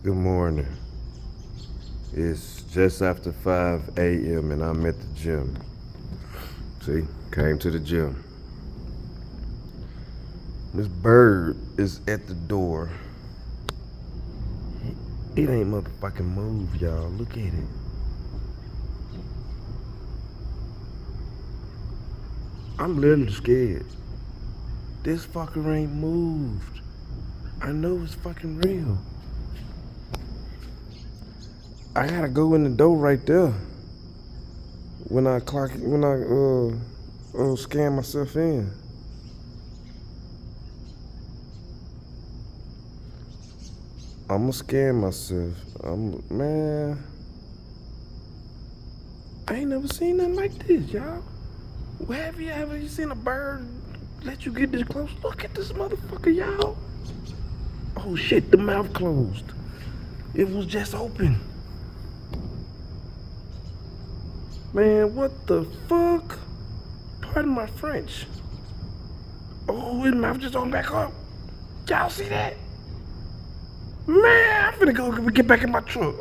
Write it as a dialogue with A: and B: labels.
A: Good morning. It's just after 5 a.m. and I'm at the gym. See, came to the gym. This bird is at the door. It ain't motherfucking move, y'all. Look at it. I'm literally scared. This fucker ain't moved. I know it's fucking real. I gotta go in the door right there. When I scan myself in. I'ma scan myself. Man, I ain't never seen nothing like this, y'all. Have you ever seen a bird let you get this close? Look at this motherfucker, y'all. Oh shit, the mouth closed. It was just open. Man, what the fuck? Pardon my French. Oh, his mouth just opened back up. Y'all see that? Man, I'm finna go get back in my truck.